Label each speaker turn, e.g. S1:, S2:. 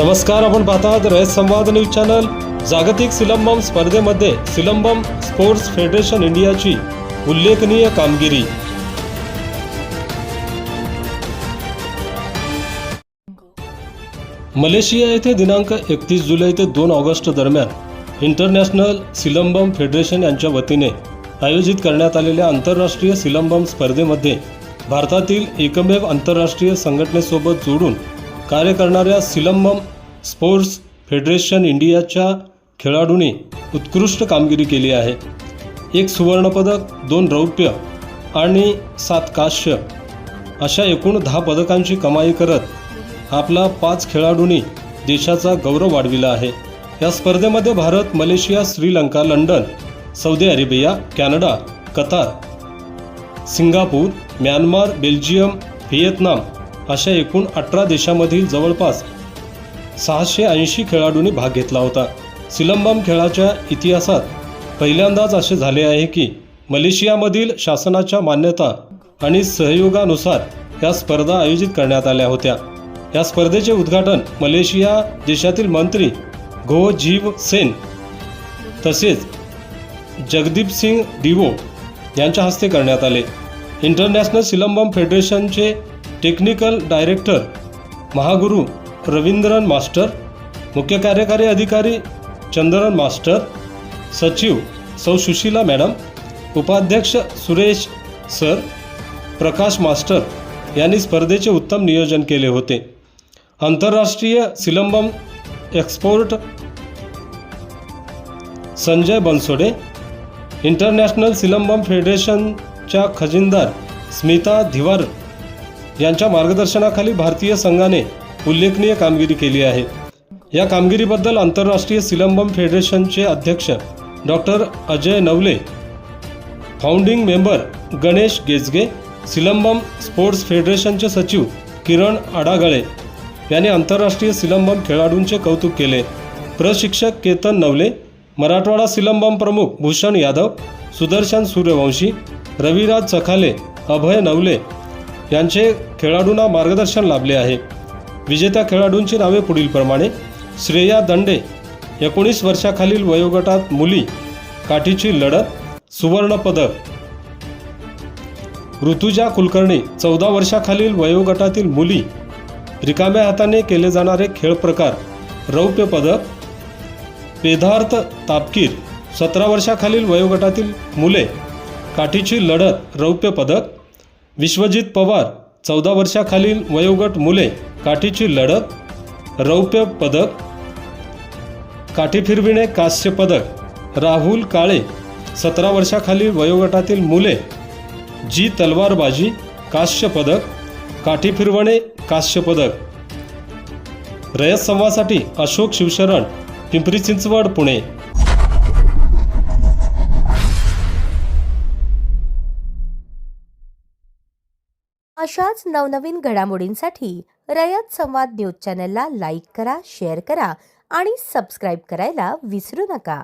S1: नमस्कार, आपण पाहतात रयत संवाद न्यूज चॅनल। जागतिक सिलंबम स्पर्धेमध्ये सिलंबम स्पोर्ट्स फेडरेशन इंडियाची उल्लेखनीय कामगिरी। मलेशिया येथे दिनांक 31 जुलै ते 2 ऑगस्ट दरम्यान इंटरनॅशनल सिलंबम फेडरेशन यांच्या वतीने आयोजित करण्यात आलेल्या आंतरराष्ट्रीय सिलंबम स्पर्धेमध्ये भारतातील एकमेव आंतरराष्ट्रीय संघटनेसोबत जोडून कार्य करणाऱ्या सिलंबम स्पोर्ट्स फेडरेशन इंडियाच्या खेळाडूंनी उत्कृष्ट कामगिरी केली आहे। 1 सुवर्णपदक, 2 रौप्य आणि 7 कांस्य अशा एकूण 10 पदकांची कमाई करत आपला 5 खेळाडूंनी देशाचा गौरव वाढविला आहे। या स्पर्धेमध्ये Bharat, Malaysia, Sri Lanka, London, Saudi Arabia, Canada, Qatar, Singapore, Myanmar, Belgium, Vietnam अशा एकूण 18 देशांमधील जवळपास 680 खेळाडूंनी भाग घेतला होता। सिलंबम खेळाच्या इतिहासात पहिल्यांदाच असे झाले आहे की मलेशियामधील शासनाच्या मान्यता आणि सहयोगानुसार या स्पर्धा आयोजित करण्यात आल्या होत्या। या स्पर्धेचे उद्घाटन मलेशिया देशातील मंत्री घो झीव सेन तसेच जगदीप सिंग डिवो यांच्या हस्ते करण्यात आले। इंटरनॅशनल सिलंबम फेडरेशनचे technical director Mahaguru Ravindran master, मुख्य कार्यकारी अधिकारी चंद्रन मास्टर, सचिव सौ सुशीला मॅडम, उपाध्यक्ष सुरेश सर, प्रकाश मास्टर यांनी स्पर्धेचे उत्तम नियोजन केले होते। आंतरराष्ट्रीय सिलंबम एक्सपोर्ट संजय बनसोडे, इंटरनॅशनल सिलंबम फेडरेशनच्या खजिनदार स्मिता धिवार यांच्या मार्गदर्शनाखाली भारतीय संघाने उल्लेखनीय कामगिरी केली आहे। या कामगिरीबद्दल आंतरराष्ट्रीय सिलंबम फेडरेशनचे अध्यक्ष doctor Ajay Navale, founding member Ganesh गेजगे, सिलंबम स्पोर्ट्स फेडरेशनचे सचिव किरण आडागळे यांनी आंतरराष्ट्रीय सिलंबम खेळाडूंचे कौतुक केले। प्रशिक्षक केतन नवले, मराठवाडा सिलंबम प्रमुख भूषण यादव, सुदर्शन सूर्यवंशी, रविराज चखाले, अभय नवले यांचे खेळाडूंना मार्गदर्शन लाभले आहे। विजेत्या खेळाडूंची नावे पुढीलप्रमाणे: श्रेया दंडे 19 वर्षाखालील वयोगटात मुली काठीची लढत सुवर्ण पदक, ऋतुजा कुलकर्णी 14 वर्षाखालील वयोगटातील मुली रिकाम्या हाताने केले जाणारे खेळ प्रकार रौप्य पदक, वेदार्थ तापकीर 17 वर्षाखालील वयोगटातील मुले काठीची लढत रौप्य पदक, विश्वजित पवार 14 वर्षाखालील वयोगट मुले काठीची लढत रौप्य पदक, काठी फिरविणे कांस्य पदक, राहुल काळे 17 वर्षाखालील वयोगटातील मुले जी तलवारबाजी कांस्य पदक, काठी फिरवणे कांस्य पदक। रयत संवादसाठी अशोक शिवशरण, पिंपरी चिंचवड, पुणे।
S2: अशाच नवनवीन घडामोडींसाठी रयत संवाद न्यूज चॅनलला लाईक करा, शेअर करा आणि सबस्क्राईब करायला विसरू नका।